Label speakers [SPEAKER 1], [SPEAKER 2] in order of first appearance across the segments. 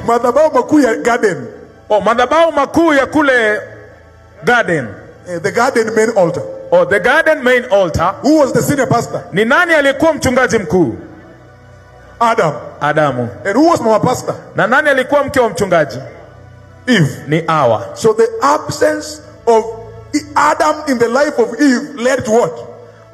[SPEAKER 1] madhabahu makuu ya garden.
[SPEAKER 2] Oh, madhabahu makuu ya kule garden.
[SPEAKER 1] The garden main altar.
[SPEAKER 2] Oh, the garden main altar.
[SPEAKER 1] Who was the senior pastor?
[SPEAKER 2] Ni nani alikuwa mchungaji mkuu? Adamu.
[SPEAKER 1] And who was mama pastor?
[SPEAKER 2] Na nani alikuwa mke wa mchungaji?
[SPEAKER 1] Eve.
[SPEAKER 2] Ni Hawa.
[SPEAKER 1] So the absence of Adam in the life of Eve led to what?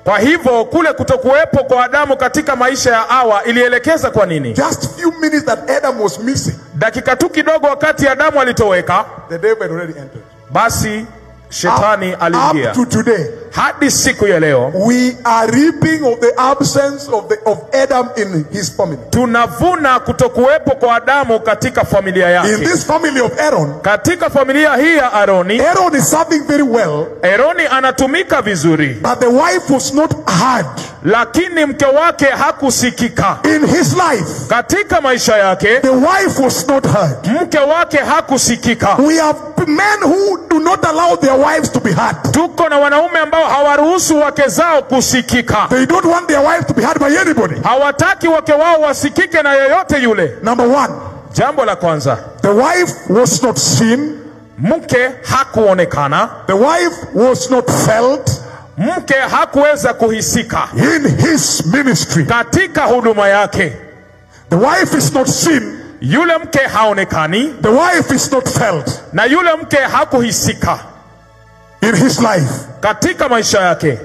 [SPEAKER 2] Kwa hivyo kule kutokuwepo kwa Adamu katika maisha ya Hawa ilielekeza kwa nini?
[SPEAKER 1] Just few minutes that Adam was missing.
[SPEAKER 2] Dakika tu kidogo wakati Adamu alitoweka,
[SPEAKER 1] the devil had already entered.
[SPEAKER 2] Basi shetani aliingia.
[SPEAKER 1] Up to today,
[SPEAKER 2] hadi siku ya leo,
[SPEAKER 1] we are reaping of the absence of Adam in his family.
[SPEAKER 2] Tunavuna kutokuwepo kwa Adamu katika familia yake.
[SPEAKER 1] In this family of Aaron,
[SPEAKER 2] katika familia hii ya Aroni,
[SPEAKER 1] Aaron is serving very well.
[SPEAKER 2] Aroni anatumika vizuri.
[SPEAKER 1] But the wife was not heard.
[SPEAKER 2] Lakini mke wake hakusikika.
[SPEAKER 1] In his life,
[SPEAKER 2] katika maisha yake,
[SPEAKER 1] the wife was not heard.
[SPEAKER 2] Mke wake hakusikika.
[SPEAKER 1] We have men who do not allow their wives to be heard.
[SPEAKER 2] Tuko na wanaume ambao hawaruhusu wake zao kusikika.
[SPEAKER 1] They don't want their wives to be heard by anybody.
[SPEAKER 2] Hawataki wake wao wasikike na yeyote yule.
[SPEAKER 1] Number one,
[SPEAKER 2] jambo la kwanza,
[SPEAKER 1] the wife was not seen.
[SPEAKER 2] Mke hakuonekana.
[SPEAKER 1] The wife was not felt.
[SPEAKER 2] Mke hakuweza kuhisika.
[SPEAKER 1] In his ministry,
[SPEAKER 2] katika huduma yake.
[SPEAKER 1] The wife is not seen.
[SPEAKER 2] Yule mke haonekani.
[SPEAKER 1] The wife is not felt.
[SPEAKER 2] Na yule mke hakuhisika.
[SPEAKER 1] In his life,
[SPEAKER 2] katika maisha yake,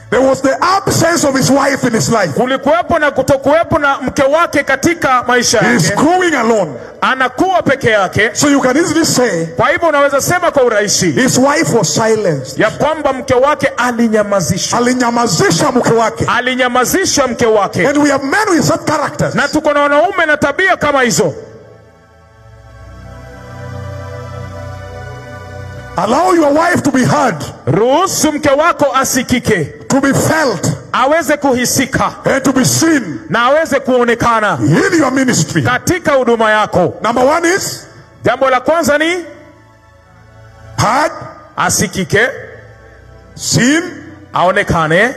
[SPEAKER 1] there was the absence of his wife in his life.
[SPEAKER 2] Kulikuwepo na kutokuwepo na mke wake katika maisha yake.
[SPEAKER 1] He is growing alone.
[SPEAKER 2] Anakuwa peke yake.
[SPEAKER 1] So you can easily say,
[SPEAKER 2] kwa hivyo unaweza sema kwa urahisi,
[SPEAKER 1] his wife was silenced.
[SPEAKER 2] Ya kwamba mke wake alinyamazishwa.
[SPEAKER 1] Alinyamazisha mke wake.
[SPEAKER 2] Alinyamazisha mke wake.
[SPEAKER 1] And we have men with such characters.
[SPEAKER 2] Na tuko na wanaume na tabia kama hizo.
[SPEAKER 1] Allow your wife to be heard.
[SPEAKER 2] Ruhusu mke wako asikike.
[SPEAKER 1] To be felt.
[SPEAKER 2] Aweze kuhisika.
[SPEAKER 1] And to be seen.
[SPEAKER 2] Na aweze kuonekana.
[SPEAKER 1] In your ministry.
[SPEAKER 2] Katika huduma yako.
[SPEAKER 1] Number one is,
[SPEAKER 2] jambo la kwanza ni
[SPEAKER 1] heard.
[SPEAKER 2] Asikike.
[SPEAKER 1] Seen.
[SPEAKER 2] Aonekane.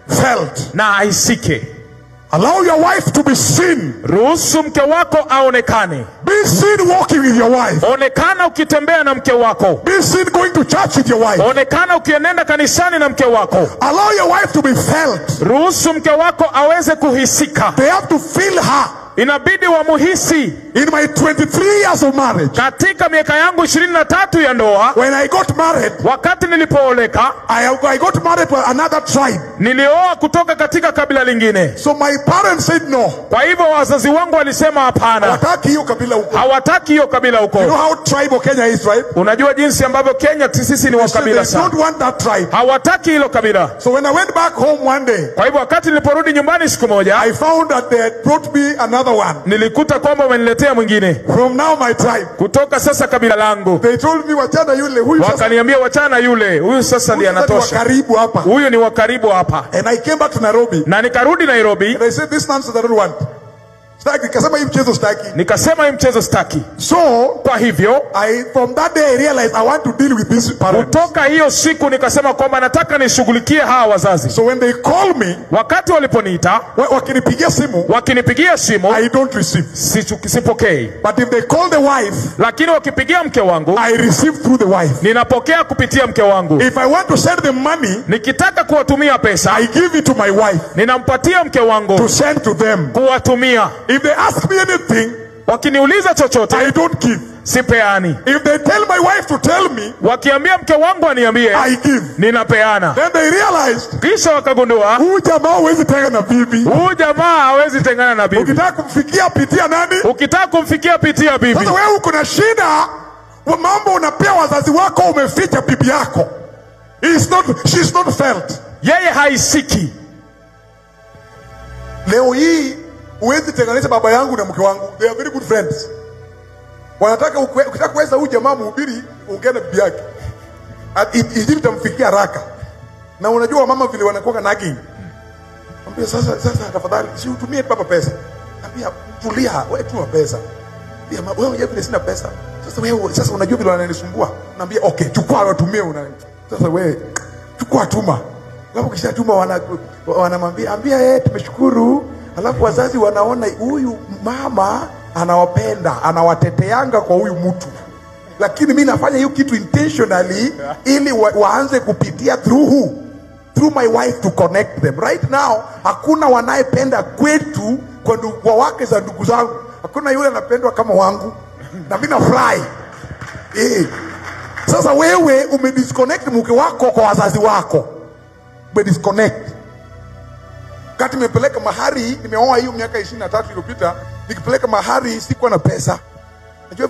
[SPEAKER 1] Felt.
[SPEAKER 2] Na ahisike.
[SPEAKER 1] Allow your wife to be seen.
[SPEAKER 2] Ruhusu mke wako aonekane.
[SPEAKER 1] Be seen walking with your wife.
[SPEAKER 2] Onekana ukitembea na mke wako.
[SPEAKER 1] Be seen going to church with your wife.
[SPEAKER 2] Onekana ukienenda kanisani na mke wako.
[SPEAKER 1] Allow your wife to be felt.
[SPEAKER 2] Ruhusu mke wako aweze kuhisika.
[SPEAKER 1] They have to feel her.
[SPEAKER 2] Inabidi wamuhisi.
[SPEAKER 1] In my 23 years of marriage,
[SPEAKER 2] katika miaka yangu 23 ya ndoa,
[SPEAKER 1] when I got married,
[SPEAKER 2] wakati nilipooleka,
[SPEAKER 1] I got married to another tribe.
[SPEAKER 2] Nilioa kutoka katika kabila lingine.
[SPEAKER 1] So my parents said no.
[SPEAKER 2] Kwa hivyo wazazi wangu walisema hapana.
[SPEAKER 1] Hawataki hiyo kabila huko.
[SPEAKER 2] Hawataki hiyo kabila huko.
[SPEAKER 1] You know how tribal Kenya is, right?
[SPEAKER 2] Unajua jinsi ambavyo Kenya sisi ni wa kabila sana.
[SPEAKER 1] They don't want that tribe.
[SPEAKER 2] Hawataki hilo kabila.
[SPEAKER 1] So when I went back home one day,
[SPEAKER 2] kwa hivyo wakati niliporudi nyumbani siku moja,
[SPEAKER 1] I found that they had brought me another one.
[SPEAKER 2] Nilikuta kwamba wameniletea mwingine.
[SPEAKER 1] From now my tribe.
[SPEAKER 2] Kutoka sasa kabila langu.
[SPEAKER 1] They told me wachana yule, huyu sasa.
[SPEAKER 2] Wakaniambia wachana yule, huyu sasa ndiye anatosha. Huyu ni wa karibu hapa.
[SPEAKER 1] And I came back to Nairobi.
[SPEAKER 2] Na nikarudi Nairobi.
[SPEAKER 1] And I said this nonsense I don't want. Nikasema hii mchezo staki.
[SPEAKER 2] Nikasema hii mchezo staki.
[SPEAKER 1] So,
[SPEAKER 2] kwa hivyo,
[SPEAKER 1] from that day I realized I want to deal with this parents.
[SPEAKER 2] Kutoka hiyo siku nikasema kwamba nataka nishughulikie hawa wazazi.
[SPEAKER 1] So when they call me,
[SPEAKER 2] wakati waliponiita, wakinipigia simu,
[SPEAKER 1] I don't receive.
[SPEAKER 2] Sipokei.
[SPEAKER 1] But if they call the wife,
[SPEAKER 2] lakini wakipigia mke wangu,
[SPEAKER 1] I receive through the wife.
[SPEAKER 2] Ninapokea kupitia mke wangu.
[SPEAKER 1] If I want to send them money,
[SPEAKER 2] nikitaka kuwatumia pesa,
[SPEAKER 1] I give it to my wife.
[SPEAKER 2] Ninampatia mke wangu
[SPEAKER 1] to send to them.
[SPEAKER 2] Kuwatumia.
[SPEAKER 1] If they ask me anything,
[SPEAKER 2] wakiniuliza chochote,
[SPEAKER 1] I don't give.
[SPEAKER 2] Sipeani.
[SPEAKER 1] If they tell my wife to tell me,
[SPEAKER 2] wakiambia mke wangu aniambie,
[SPEAKER 1] I give.
[SPEAKER 2] Ninapeana.
[SPEAKER 1] Then they realized,
[SPEAKER 2] kisha wakagundua,
[SPEAKER 1] huyu jamaa hawezi tengana na bibi.
[SPEAKER 2] Huyu jamaa hawezi tengana na bibi.
[SPEAKER 1] Ukitaka kumfikia pitia nani?
[SPEAKER 2] Ukitaka kumfikia pitia bibi.
[SPEAKER 1] Sasa wewe uko na shida, mambo unapea wazazi wako, umeficha bibi yako. She's not felt.
[SPEAKER 2] Yeye haisiki.
[SPEAKER 1] Leo hii huwezi tenganisha baba yangu na mke wangu. They are very good friends. Wanataka ukitaka kuweza huyu jamaa mhubiri ongea na bibi yake. Ili tamfikia haraka. Na unajua mama vile wanakuwa nagging. Ambia sasa tafadhali si utumie baba pesa. Ambia tulia, wewe tuma pesa. Ambia wewe vile sina pesa. Sasa unajua vile wananisumbua. Naambia okay, chukua watumie sasa wewe chukua tuma. Alafu kisha tuma wanamwambia ambia tumeshukuru. Alafu wazazi wanaona huyu mama anawapenda, anawateteanga kwa huyu mtu, lakini mimi nafanya hiyo kitu intentionally ili waanze kupitia through who? Through my wife to connect them. Right now hakuna wanayependa kwetu kwa wake za ndugu zangu. Hakuna yule anapendwa kama wangu, na mimi na fly. Sasa wewe umedisconnect mke wako kwa wazazi wako, umedisconnect. Kati nimepeleka mahari, nimeoa hiyo miaka 23 iliyopita, nikipeleka mahari sikuwa na pesa. Najua